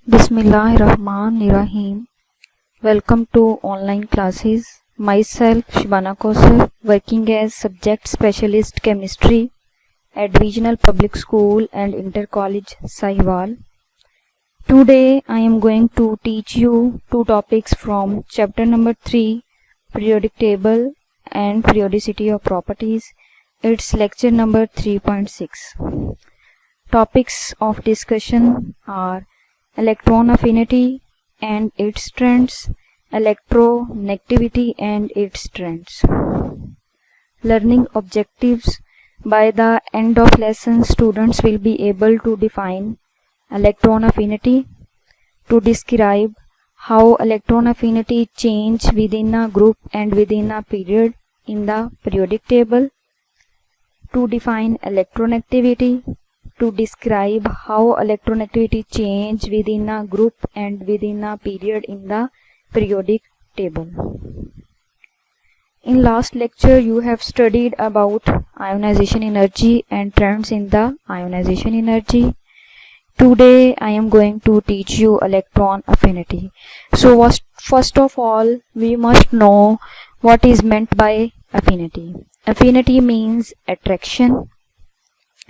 Bismillahirrahmanirrahim. Welcome to online classes. Myself Shibana Kausar, working as subject specialist chemistry at Regional Public School and Inter College Sahiwal. Today I am going to teach you two topics from chapter number 3, periodic table and periodicity of properties. It's lecture number 3.6. Topics of discussion are electron affinity and its trends, electronegativity and its trends. Learning objectives. By the end of lesson, students will be able to define electron affinity, to describe how electron affinity change within a group and within a period in the periodic table, to define electronegativity, to describe how electronegativity change within a group and within a period in the periodic table. In last lecture you have studied about ionization energy and trends in the ionization energy. Today I am going to teach you electron affinity. So first of all we must know what is meant by affinity. Affinity means attraction.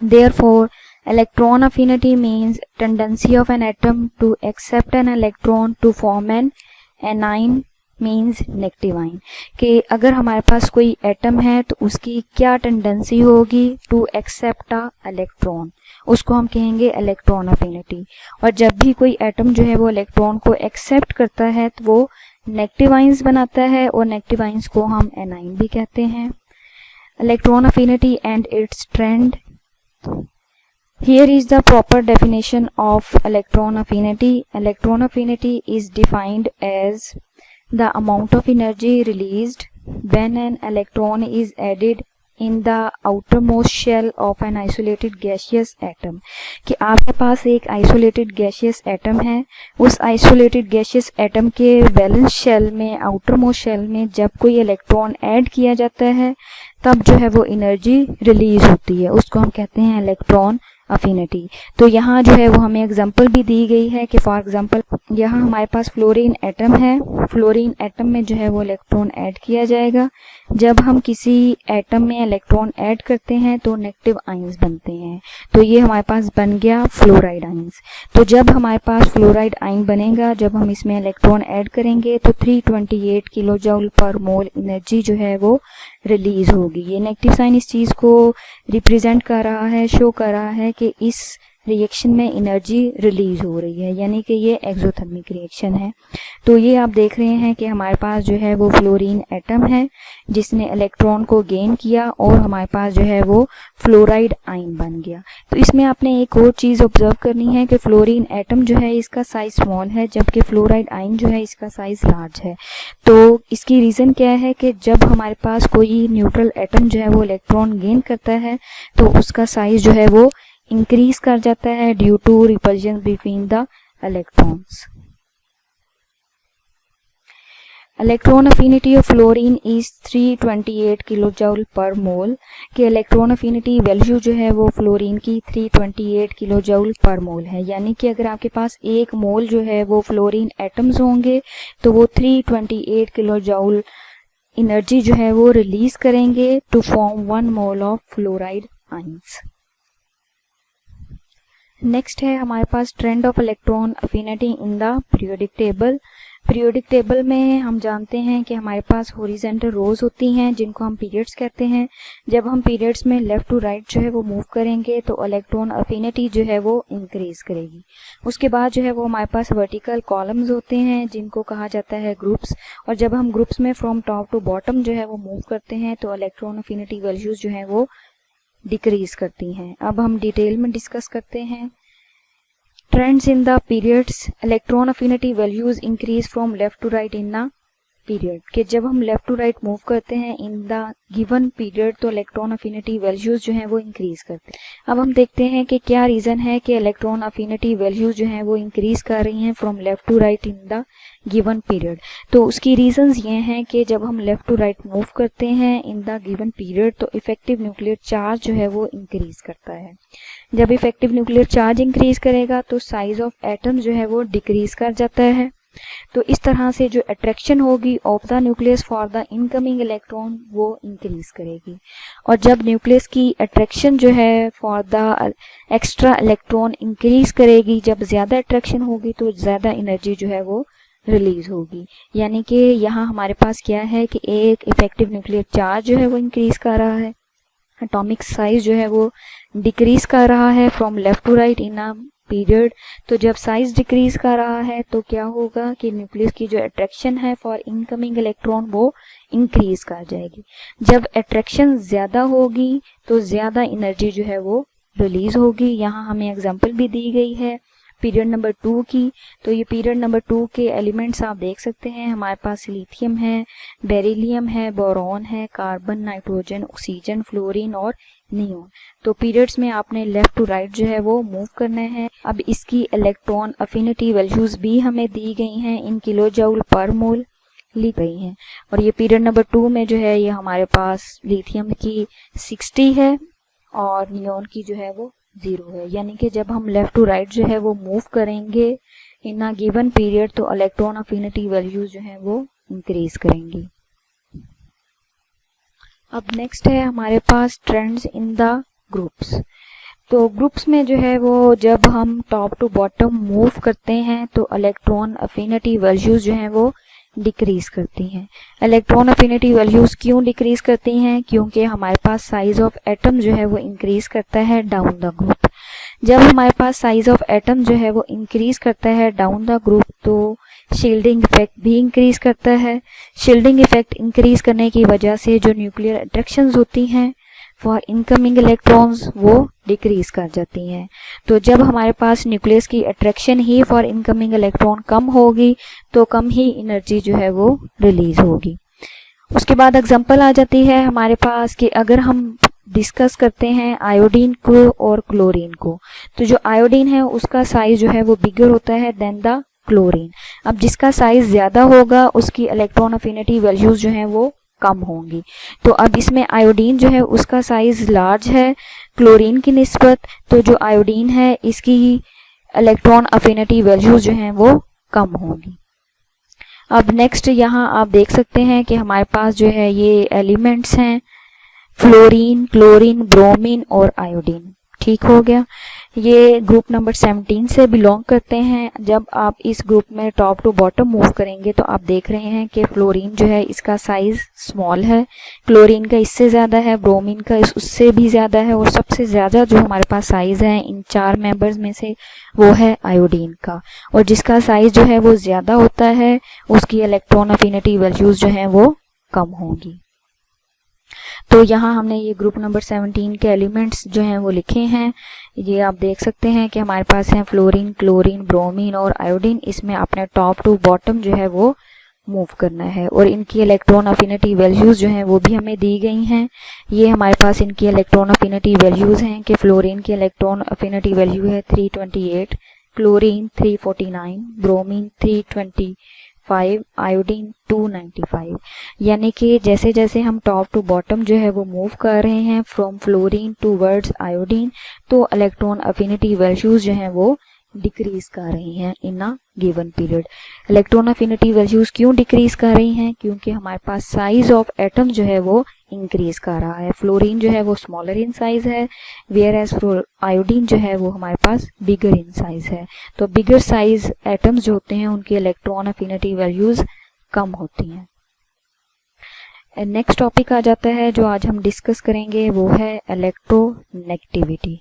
Therefore electron affinity means tendency of an atom to accept an electron to form an anion means negative ion कि अगर हमारे पास कोई atom है तो उसकी क्या tendency होगी to accept a electron, उसको हम कहेंगे इलेक्ट्रॉन अफिनिटी। और जब भी कोई एटम जो है वो इलेक्ट्रॉन को एक्सेप्ट करता है तो वो नेगेटिव आयंस बनाता है और नेगेटिव आयंस को हम एनाइन भी कहते हैं। Electron affinity and it's trend. Here is the proper definition of electron affinity. Electron affinity is defined as the amount of energy released when an electron is added in the outermost shell of an isolated gaseous atom. कि आपके पास एक isolated gaseous atom है, उस isolated gaseous atom के valence shell में, outermost shell में जब कोई इलेक्ट्रॉन ऐड किया जाता है तब जो है वो एनर्जी रिलीज होती है, उसको हम कहते हैं इलेक्ट्रॉन अफिनिटी। तो यहाँ जो है वो हमें एग्जांपल भी दी गई है कि फॉर एग्जांपल यहाँ हमारे पास फ्लोरीन एटम है, फ्लोरीन एटम में जो है वो इलेक्ट्रॉन ऐड किया जाएगा। जब हम किसी एटम में इलेक्ट्रॉन ऐड करते हैं तो नेगेटिव आयंस बनते हैं, तो ये हमारे पास बन गया फ्लोराइड आयंस। तो जब हमारे पास फ्लोराइड आयन बनेगा, जब हम इसमें इलेक्ट्रॉन ऐड करेंगे तो 328 किलो जूल पर मोल एनर्जी जो है वो रिलीज होगी। ये नेगेटिव साइन इस चीज को रिप्रेजेंट कर रहा है, शो कर रहा है कि इस रिएक्शन में एनर्जी रिलीज हो रही है, यानी कि ये एक्सोथर्मिक रिएक्शन है। तो ये आप देख रहे हैं कि हमारे पास जो है वो फ्लोरीन एटम है जिसने इलेक्ट्रॉन को गेन किया और हमारे पास जो है वो फ्लोराइड आयन बन गया। तो इसमें आपने एक और चीज ऑब्जर्व करनी है कि फ्लोरीन एटम जो है इसका साइज स्मॉल है जबकि फ्लोराइड आयन जो है इसका साइज लार्ज है। तो इसकी रीजन क्या है कि जब हमारे पास कोई न्यूट्रल एटम जो है वो इलेक्ट्रॉन गेन करता है तो उसका साइज जो है वो इंक्रीज कर जाता है due to repulsion between the electrons. Electron affinity of fluorine is 328 kilo joule per mole. कि इलेक्ट्रॉन अफिनिटी वैल्यू जो है वो फ्लोरीन की 328 किलो जूल पर मोल है, यानी कि अगर आपके पास एक मोल जो है वो फ्लोरीन एटम्स होंगे तो वो 328 किलो जूल एनर्जी जो है वो रिलीज करेंगे to form 1 mole of fluoride ions. Next है हमारे पास trend of electron affinity in the periodic table. Periodic table में हम जानते हैं कि हमारे पास हॉरिजॉन्टल रोज होती हैं जिनको हम पीरियड्स कहते हैं। जब हम पीरियड्स में लेफ्ट टू राइट जो है वो मूव करेंगे तो इलेक्ट्रॉन अफिनिटी जो है वो इंक्रीज करेगी। उसके बाद जो है वो हमारे पास वर्टिकल कॉलम्स होते हैं जिनको कहा जाता है ग्रुप्स, और जब हम ग्रुप्स में फ्रॉम टॉप टू बॉटम जो है वो मूव करते हैं तो इलेक्ट्रॉन अफिनिटी वैल्यूज जो है वो डिक्रीज करती हैं। अब हम डिटेल में डिस्कस करते हैं। Trends in the periods. Electron affinity values increase from left to right in a period कि जब हम लेफ्ट टू राइट मूव करते हैं इन द गिवन पीरियड तो इलेक्ट्रॉन अफिनिटी वैल्यूज जो हैं वो इंक्रीज करते हैं। अब हम देखते हैं कि क्या रीज़न है कि इलेक्ट्रॉन अफिनिटी वैल्यूज जो हैं वो इंक्रीज कर रही हैं from left to right in the given period. तो उसकी रीजंस ये हैं कि जब हम लेफ्ट टू राइट मूव करते हैं इन द गिवन पीरियड तो इफेक्टिव न्यूक्लियर चार्ज जो है वो इंक्रीज करता है। जब इफेक्टिव न्यूक्लियर चार्ज इंक्रीज करेगा तो साइज ऑफ एटम जो है वो डिक्रीज कर जाता है। तो इस तरह से जो अट्रैक्शन होगी of the nucleus for the incoming electron वो इंक्रीज करेगी। और जब न्यूक्लियस की अट्रैक्शन जो है for the extra electron increase करेगी, जब ज्यादा अट्रैक्शन होगी तो ज्यादा एनर्जी जो है वो रिलीज होगी। यानी कि यहाँ हमारे पास क्या है कि एक इफेक्टिव न्यूक्लियर चार्ज जो है वो इंक्रीज कर रहा है, एटॉमिक साइज जो है वो डिक्रीज कर रहा है from left to right in a period. तो जब साइज डिक्रीज कर रहा है तो क्या होगा कि न्यूक्लियस की जो अट्रैक्शन है फॉर इनकमिंग इलेक्ट्रॉन वो इंक्रीज कर जाएगी। जब अट्रैक्शन ज्यादा होगी तो ज्यादा एनर्जी जो है वो रिलीज होगी। यहाँ हमें एग्जांपल भी दी गई है पीरियड नंबर 2 की। तो ये पीरियड नंबर 2 के एलिमेंट्स आप देख सकते हैं। हमारे पास लिथियम है, बेरिलियम है, बोरॉन है, कार्बन, नाइट्रोजन, ऑक्सीजन, फ्लोरीन और नियोन। तो पीरियड्स में आपने लेफ्ट टू राइट जो है वो मूव करना है। अब इसकी इलेक्ट्रॉन अफिनिटी वैल्यूज भी हमें दी गई हैं, इन किलो जूल पर मोल ली गई हैं। और ये पीरियड नंबर 2 में जो है ये हमारे पास लिथियम की 60 है और नियोन की जो है वो 0 है। यानी कि जब हम लेफ्ट टू राइट जो है वो मूव करेंगे इन अ गिवन पीरियड तो इलेक्ट्रॉन अफिनिटी वैल्यूज जो है वो इंक्रीज करेंगी। अब नेक्स्ट है हमारे पास ट्रेंड्स इन द ग्रुप्स। तो ग्रुप्स में जो है वो जब हम टॉप टू बॉटम मूव करते हैं तो इलेक्ट्रॉन अफिनिटी वैल्यूज जो हैं वो डिक्रीज करती हैं। इलेक्ट्रॉन अफिनिटी वैल्यूज क्यों डिक्रीज करती हैं? क्योंकि हमारे पास साइज ऑफ एटम जो है वो इंक्रीज करता है डाउन द ग्रुप। जब हमारे पास साइज ऑफ एटम जो है वो इंक्रीज करता है डाउन द ग्रुप तो शील्डिंग इफेक्ट भी इंक्रीज करता है। शील्डिंग इफेक्ट इंक्रीज करने की वजह से जो न्यूक्लियर अट्रैक्शंस होती हैं फॉर इनकमिंग इलेक्ट्रॉन्स वो डिक्रीज कर जाती हैं। तो जब हमारे पास न्यूक्लियस की अट्रैक्शन ही फॉर इनकमिंग इलेक्ट्रॉन कम होगी तो कम ही एनर्जी जो है वो रिलीज होगी। उसके बाद एग्जांपल आ जाती है हमारे पास कि अगर हम डिस्कस करते हैं आयोडीन को और क्लोरीन को, तो जो आयोडीन है उसका साइज जो है वो बिगर होता है देन द क्लोरीन। अब जिसका साइज ज्यादा होगा उसकी इलेक्ट्रॉन अफिनिटी वैल्यूज जो है वो कम होंगी। तो अब इसमें आयोडीन जो है उसका साइज लार्ज है क्लोरीन की निस्बत, तो जो आयोडीन है इसकी इलेक्ट्रॉन अफिनिटी वैल्यूज जो हैं वो कम होंगी। अब नेक्स्ट यहाँ आप देख सकते हैं कि हमारे पास जो है ये एलिमेंट्स हैं फ्लोरीन, क्लोरीन, ब्रोमीन और आयोडीन। ठीक हो गया। ये ग्रुप नंबर 17 से बिलोंग करते हैं। जब आप इस ग्रुप में टॉप टू बॉटम मूव करेंगे तो आप देख रहे हैं कि फ्लोरीन जो है इसका साइज स्मॉल है, क्लोरीन का इससे ज्यादा है, ब्रोमीन का उससे भी ज्यादा है और सबसे ज्यादा जो हमारे पास साइज है इन 4 मेंबर्स में से वो है आयोडीन का। और जिसका साइज जो है वो ज्यादा होता है उसकी इलेक्ट्रॉन अफिनिटी वैल्यूज जो है वो कम होंगी। तो यहाँ हमने ये ग्रुप नंबर 17 के एलिमेंट्स जो हैं वो लिखे हैं। ये आप देख सकते हैं कि हमारे पास हैं फ्लोरीन, क्लोरीन, ब्रोमीन और आयोडीन। इसमें आपने टॉप टू बॉटम जो है वो मूव करना है और इनकी इलेक्ट्रॉन अफिनिटी वैल्यूज जो हैं वो भी हमें दी गई हैं। ये हमारे पास इनकी इलेक्ट्रॉन अफिनिटी वैल्यूज हैं कि फ्लोरीन की इलेक्ट्रॉन अफिनिटी वैल्यू है 328, क्लोरीन 349, ब्रोमीन 325, आयोडीन 295। यानी कि जैसे जैसे हम टॉप टू बॉटम जो है वो मूव कर रहे हैं फ्रॉम फ्लोरीन टूवर्ड्स आयोडीन तो इलेक्ट्रॉन अफिनिटी वैल्यूज जो हैं वो डिक्रीज कर रही हैं in a given period. Electron affinity values क्यों डिक्रीज कर रही हैं? क्योंकि हमारे पास साइज ऑफ एटम जो है वो इंक्रीज कर रहा है। फ्लोरीन जो है वो स्मॉलर इन साइज है, वेयर एज आयोडीन जो है वो हमारे पास बिगर इन साइज है। तो बिगर साइज एटम्स जो होते हैं उनकी इलेक्ट्रॉन अफिनिटी वैल्यूज कम होती हैं। नेक्स्ट टॉपिक आ जाता है जो आज हम डिस्कस करेंगे वो है इलेक्ट्रोनेगेटिविटी।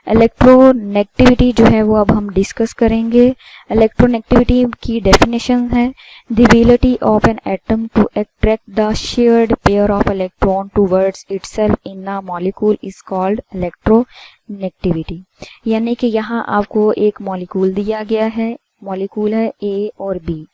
इलेक्ट्रोनेगेटिविटी जो है वो अब हम डिस्कस करेंगे। इलेक्ट्रोनेगेटिविटी की डेफिनेशन है the ability of an atom to attract the shared pair of electron towards itself in a molecule is called electronegativity. यानी कि यहाँ आपको एक मॉलिक्यूल दिया गया है, मॉलिक्यूल है ए और बी,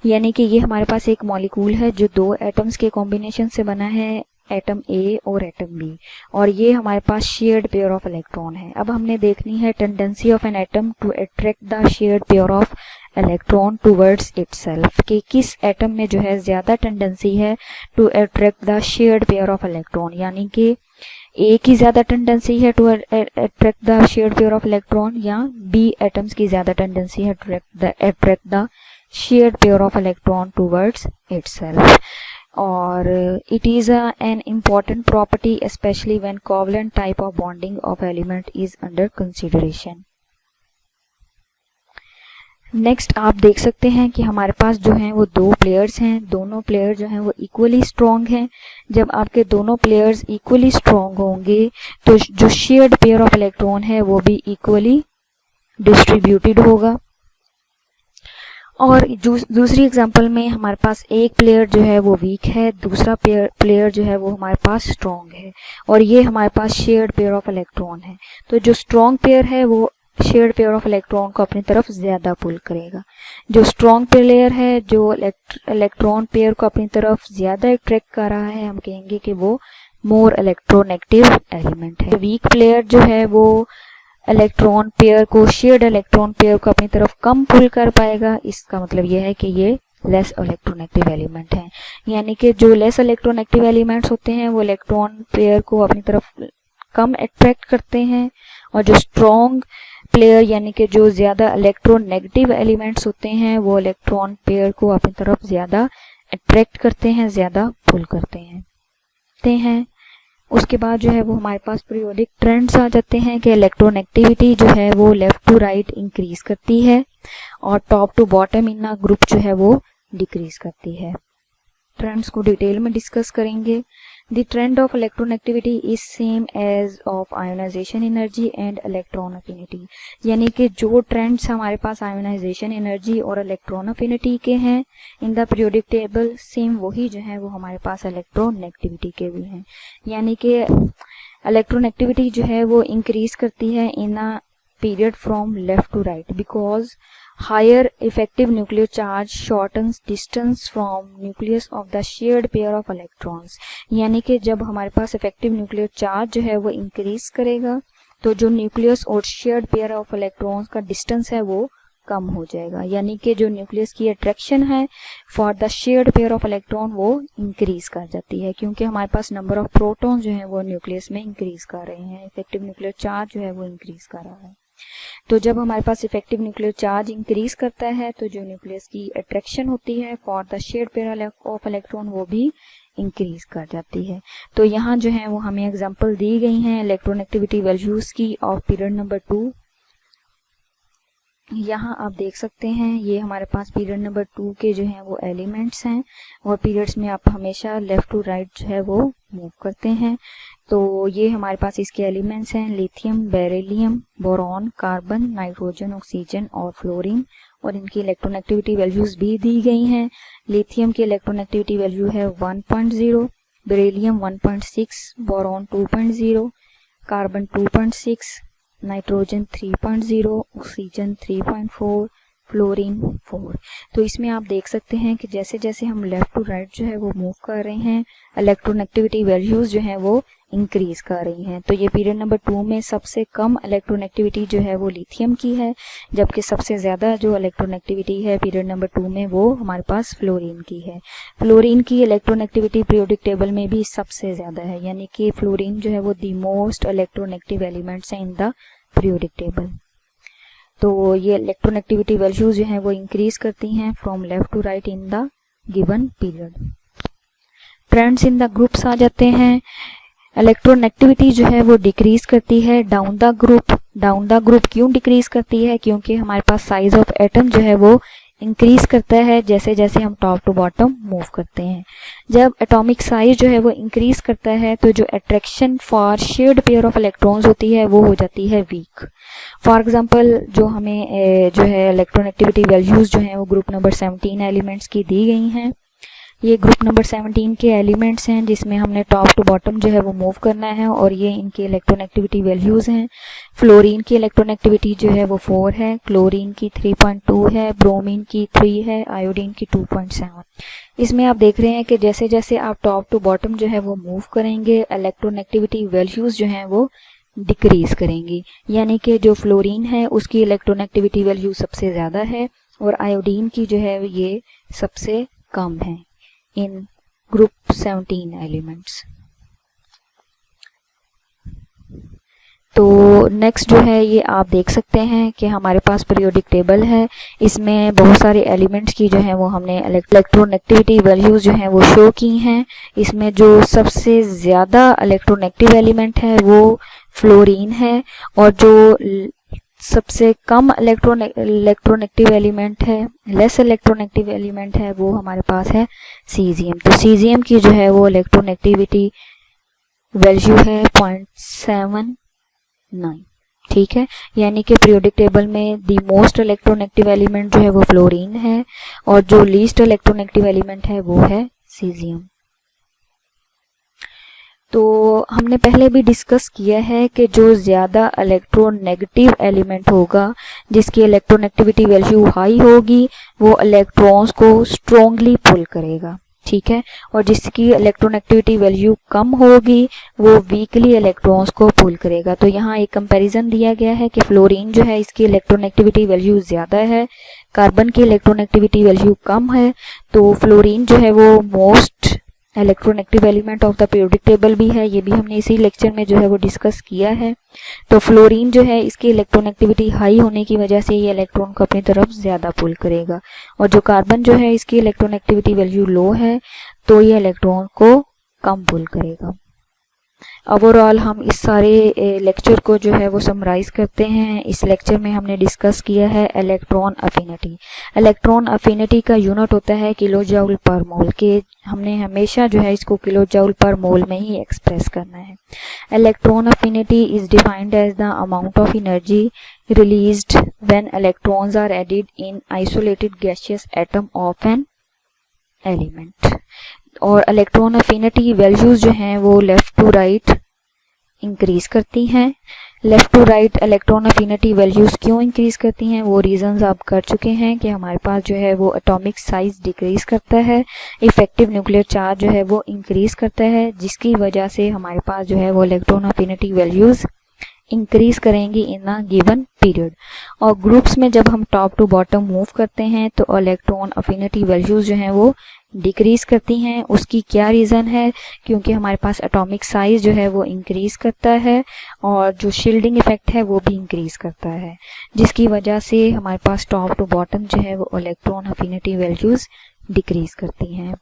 यानी कि ये हमारे पास एक मॉलिक्यूल है जो दो एटम्स के कॉम्बिनेशन से बना है, एटम ए और एटम बी, और ये हमारे पास शेयर्ड पेयर ऑफ इलेक्ट्रॉन है। अब हमने देखनी है tendency of an atom to attract the shared pair of electron towards itself, कि किस एटम में जो है ज्यादा टेंडेंसी है to attract the shared pair of electron, यानी कि ए की ज्यादा टेंडेंसी है to attract the shared pair of electron या बी एटम्स की ज्यादा टेंडेंसी है to attract the shared pair of electron towards itself. और it is an important property especially when covalent type of bonding of element is under consideration. Next आप देख सकते हैं कि हमारे पास जो हैं वो दो प्लेयर्स हैं, दोनों प्लेयर जो हैं वो इक्वली स्ट्रॉन्ग हैं। जब आपके दोनों प्लेयर्स इक्वली स्ट्रॉन्ग होंगे तो जो शेयर्ड पेयर ऑफ इलेक्ट्रॉन है वो भी इक्वली डिस्ट्रीब्यूटेड होगा। और दूसरी एग्जांपल में हमारे पास एक प्लेयर जो है वो वीक है, दूसरा प्लेयर जो है वो हमारे पास स्ट्रॉन्ग है, और ये हमारे पास शेयर्ड पेयर ऑफ इलेक्ट्रॉन है। तो जो स्ट्रॉन्ग पेयर है वो शेयर्ड पेयर ऑफ इलेक्ट्रॉन को अपनी तरफ ज्यादा पुल करेगा। जो स्ट्रॉन्ग प्लेयर है जो इलेक्ट्रॉन पेयर को अपनी तरफ ज्यादा अट्रैक्ट कर रहा है, हम कहेंगे कि वो मोर इलेक्ट्रोनेगेटिव एलिमेंट है। वीक प्लेयर जो है वो इलेक्ट्रॉन पेयर को, शेयर्ड इलेक्ट्रॉन पेयर को अपनी तरफ कम पुल कर पाएगा। इसका मतलब यह है कि ये लेस इलेक्ट्रोनेगेटिव एलिमेंट है, यानी कि जो लेस इलेक्ट्रोनेगेटिव एलिमेंट्स होते हैं वो इलेक्ट्रॉन पेयर को अपनी तरफ कम अट्रैक्ट करते हैं, और जो स्ट्रॉन्ग प्लेयर यानी कि जो ज्यादा इलेक्ट्रोनेगेटिव एलिमेंट्स होते हैं वो इलेक्ट्रॉन पेयर को अपनी तरफ ज्यादा अट्रैक्ट करते हैं, ज्यादा पुल करते हैं। उसके बाद जो है वो हमारे पास पीरियोडिक ट्रेंड्स आ जाते हैं कि इलेक्ट्रोनेगेटिविटी जो है वो लेफ्ट टू राइट इंक्रीज करती है और top to bottom in a group जो है वो डिक्रीज करती है। ट्रेंड्स को डिटेल में डिस्कस करेंगे। The trend of electronegativity is same as of ionisation energy and electron affinity, यानी कि जो ट्रेंड्स हमारे पास आयोनाइजेशन एनर्जी और इलेक्ट्रॉन अफिनिटी के हैं in the periodic table, same वही जो है वो हमारे पास इलेक्ट्रोनेगेटिविटी के भी हैं, यानी कि इलेक्ट्रोनेगेटिविटी जो है वो इंक्रीज करती है in a period from left to right because higher effective nuclear charge shortens distance from nucleus of the shared pair of electrons, यानी कि जब हमारे पास इफेक्टिव न्यूक्लियर चार्ज जो है वो इंक्रीज करेगा तो जो न्यूक्लियस और शेयर्ड पेयर ऑफ इलेक्ट्रॉन्स का डिस्टेंस है वो कम हो जाएगा, यानी कि जो न्यूक्लियस की अट्रैक्शन है for the shared pair of electron वो इंक्रीज कर जाती है, क्योंकि हमारे पास नंबर ऑफ प्रोटॉन जो है वो न्यूक्लियस में इंक्रीज कर रहे हैं, इफेक्टिव न्यूक्लियर चार्ज जो है वो इंक्रीज कर रहा है। तो जब हमारे पास इफेक्टिव न्यूक्लियर चार्ज इंक्रीज करता है तो जो न्यूक्लियस की अट्रैक्शन होती है for the shared pair of electron वो भी इंक्रीज कर जाती है। तो यहाँ जो है वो हमें एग्जांपल दी गई हैं इलेक्ट्रोनेगेटिविटी वैल्यूज की ऑफ पीरियड नंबर 2। यहाँ आप देख सकते हैं ये हमारे पास पीरियड नंबर 2 के जो हैं वो एलिमेंट्स हैं, और पीरियड्स में आप हमेशा लेफ्ट टू राइट जो है वो मूव करते हैं। तो ये हमारे पास इसके एलिमेंट्स हैं lithium, beryllium, boron, carbon, nitrogen, oxygen और फ्लोरीन, और इनकी इलेक्ट्रोनेगेटिविटी वैल्यूज भी दी गई हैं। लिथियम की इलेक्ट्रोनेगेटिविटी वैल्यू है 1.0, beryllium 1.6, boron 2.0, carbon 2.6, nitrogen 3.0, oxygen 3.4, fluorine 4। तो इसमें आप देख सकते हैं कि जैसे जैसे हम लेफ्ट टू राइट जो है वो मूव कर रहे हैं इलेक्ट्रोनेगेटिविटी वैल्यूज जो है वो इंक्रीज कर रही हैं। तो ये पीरियड नंबर 2 में सबसे कम इलेक्ट्रोनेगेटिविटी जो है वो लिथियम की है, जबकि सबसे ज्यादा जो इलेक्ट्रोनेगेटिविटी है पीरियड नंबर 2 में वो हमारे पास फ्लोरीन की है। फ्लोरीन की इलेक्ट्रोनेगेटिविटी पीरियोडिक टेबल में भी सबसे ज्यादा है, यानी कि फ्लोरीन जो है वो द मोस्ट इलेक्ट्रोनेगेटिव एलिमेंट्स है इन द पीरियोडिक टेबल। तो ये इलेक्ट्रोनेगेटिविटी वैल्यूज जो हैं वो इंक्रीज करती हैं from left to right in the given period. Trends in the groups आ जाते हैं। इलेक्ट्रोनेगेटिविटी जो है वो डिक्रीज करती है down the group. Down the group क्यों डिक्रीज करती है? क्योंकि हमारे पास साइज ऑफ एटम जो है वो इंक्रीज करता है जैसे जैसे हम टॉप टू बॉटम मूव करते हैं। जब एटॉमिक साइज जो है वो इंक्रीज करता है तो जो attraction for shared pair of electrons होती है वो हो जाती है वीक। फॉर एग्जांपल जो हमें जो है इलेक्ट्रोनेगेटिविटी वैल्यूज जो हैं वो ग्रुप नंबर 17 एलिमेंट्स की दी गई हैं। ये ग्रुप नंबर 17 के एलिमेंट्स हैं जिसमें हमने टॉप टू बॉटम जो है वो मूव करना है और ये इनकी इलेक्ट्रोनेगेटिविटी वैल्यूज़ हैं। फ्लोरीन की इलेक्ट्रोनेगेटिविटी जो है वो 4 है, क्लोरीन की 3.2 है, ब्रोमीन की 3 है, आयोडीन की 2.7। इसमें आप देख रहे हैं कि जैसे जैसे आप टॉप टू बॉटम जो है वो मूव करेंगे इलेक्ट्रोनेगेटिविटी वैल्यूज़ जो हैं वो डिक्रीज करेंगी, यानी कि जो फ्लोरीन है उसकी इलेक्ट्रोनेगेटिविटी वैल्यू सबसे ज़्यादा है और आयोडीन की जो है ये सबसे कम है इन ग्रुप 17 एलिमेंट्स। तो नेक्स्ट जो है ये आप देख सकते हैं कि हमारे पास पीरियोडिक टेबल है, इसमें बहुत सारे एलिमेंट्स की जो है वो हमने इलेक्ट्रोनेगेटिविटी वैल्यूज जो हैं वो शो की हैं। इसमें जो सबसे ज़्यादा इलेक्ट्रोनेगेटिव एलिमेंट है वो फ्लोरीन है और जो सबसे कम इलेक्ट्रोनेगेटिव एलिमेंट है, लेस इलेक्ट्रोनेगेटिव एलिमेंट है, वो हमारे पास है सीजियम। तो सीजियम की जो है वो इलेक्ट्रोनेगेटिविटी वैल्यू है 0.79, ठीक है। यानी कि पीरियोडिक टेबल में द मोस्ट इलेक्ट्रोनेगेटिव एलिमेंट जो है वो फ्लोरीन है और जो लीस्ट इलेक्ट्रोनेगेटिव एलिमेंट है वो है सीजियम। तो हमने पहले भी डिस्कस किया है कि जो ज़्यादा इलेक्ट्रोनेगेटिव एलिमेंट होगा, जिसकी इलेक्ट्रोनेगेटिविटी वैल्यू हाई होगी, वो इलेक्ट्रॉन्स को स्ट्रॉन्गली पुल करेगा, ठीक है, और जिसकी इलेक्ट्रोनेगेटिविटी वैल्यू कम होगी वो वीकली इलेक्ट्रॉन्स को पुल करेगा। तो यहाँ एक कंपैरिजन दिया गया है कि फ्लोरीन जो है इसकी इलेक्ट्रोनेगेटिविटी वैल्यू ज़्यादा है, कार्बन की इलेक्ट्रोनेगेटिविटी वैल्यू कम है, तो फ्लोरीन जो है वो most electronegative element of the periodic table भी है। ये भी हमने इसी लेक्चर में जो है वो डिस्कस किया है। तो फ्लोरीन जो है इसकी इलेक्ट्रोनेगेटिविटी हाई होने की वजह से ये इलेक्ट्रॉन को अपनी तरफ ज़्यादा पुल करेगा और जो कार्बन जो है इसकी इलेक्ट्रोनेगेटिविटी वैल्यू लो है तो ये इलेक्ट्रॉन को कम पुल करेगा। ओवरऑल हम इस सारे लेक्चर को जो है वो समराइज करते हैं। इस लेक्चर में हमने डिस्कस किया है इलेक्ट्रॉन अफिनिटी। इलेक्ट्रॉन अफिनिटी का यूनिट होता है किलो जूल पर मोल के, हमने हमेशा जो है इसको किलो जूल पर मोल में ही एक्सप्रेस करना है। Electron affinity is defined as the amount of energy released when electrons are added in isolated gaseous atom of an element. और इलेक्ट्रॉन अफिनिटी वैल्यूज जो हैं वो लेफ्ट टू राइट इंक्रीज करती हैं। Left to right electron affinity values क्यों increase करती हैं वो रीजंस आप कर चुके हैं कि हमारे पास जो है वो एटॉमिक साइज डिक्रीज करता है, इफेक्टिव न्यूक्लियर चार्ज जो है वो इंक्रीज करता है, जिसकी वजह से हमारे पास जो है वो इलेक्ट्रॉन अफिनिटी वैल्यूज इंक्रीज करेंगी इन अ गिवन पीरियड। और ग्रुप्स में जब हम टॉप टू बॉटम मूव करते हैं तो इलेक्ट्रॉन अफिनिटी वैल्यूज जो हैं वो डिक्रीज करती हैं। उसकी क्या रीज़न है? क्योंकि हमारे पास एटॉमिक साइज जो है वो इंक्रीज करता है और जो शील्डिंग इफेक्ट है वो भी इंक्रीज करता है, जिसकी वजह से हमारे पास टॉप टू बॉटम जो है वो इलेक्ट्रॉन अफिनिटी वैल्यूज डिक्रीज करती हैं।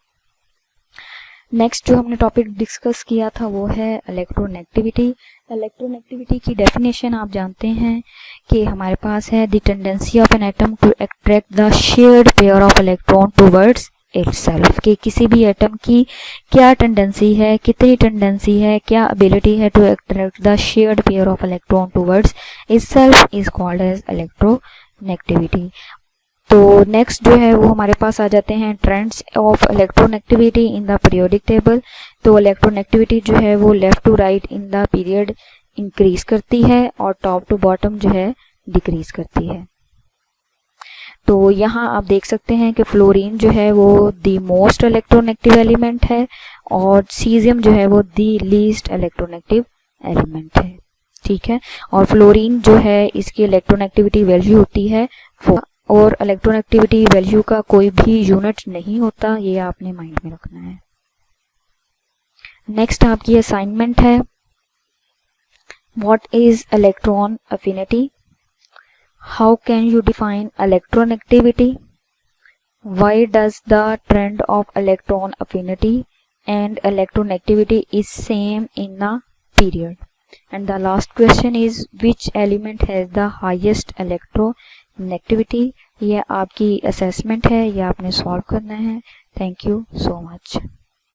नेक्स्ट जो हमने टॉपिक डिस्कस किया था वो है इलेक्ट्रोनेगेटिविटी। इलेक्ट्रोनेगेटिविटी की डेफिनेशन आप जानते हैं कि हमारे पास है the tendency of an atom to attract the shared pair of electron towards itself, कि किसी भी एटम की क्या टेंडेंसी है, कितनी टेंडेंसी है, क्या एबिलिटी है to attract the shared pair of electron towards itself is called as electronegativity. तो नेक्स्ट जो है वो हमारे पास आ जाते हैं trends of electronegativity in the periodic table. तो इलेक्ट्रोनेगेटिविटी जो है वो left to right in the period increase करती है और टॉप टू बॉटम जो है डिक्रीज करती है। तो यहाँ आप देख सकते हैं कि फ्लोरीन जो है वो द मोस्ट इलेक्ट्रोनेगेटिव एलिमेंट है और सीजियम जो है वो द लीस्ट इलेक्ट्रोनेगेटिव एलिमेंट है, ठीक है। और फ्लोरीन जो है इसकी इलेक्ट्रोनेगेटिविटी वैल्यू होती है 4 और इलेक्ट्रोनेगेटिविटी वैल्यू का कोई भी यूनिट नहीं होता, ये आपने माइंड में रखना है। नेक्स्ट आपकी असाइनमेंट है what is electron affinity, how can you define electronegativity, why does the trend of electron affinity and electronegativity is same in the period, and the last question is which element has the highest electronegativity. ये आपकी assessment है, ये आपने solve करना है। Thank you so much.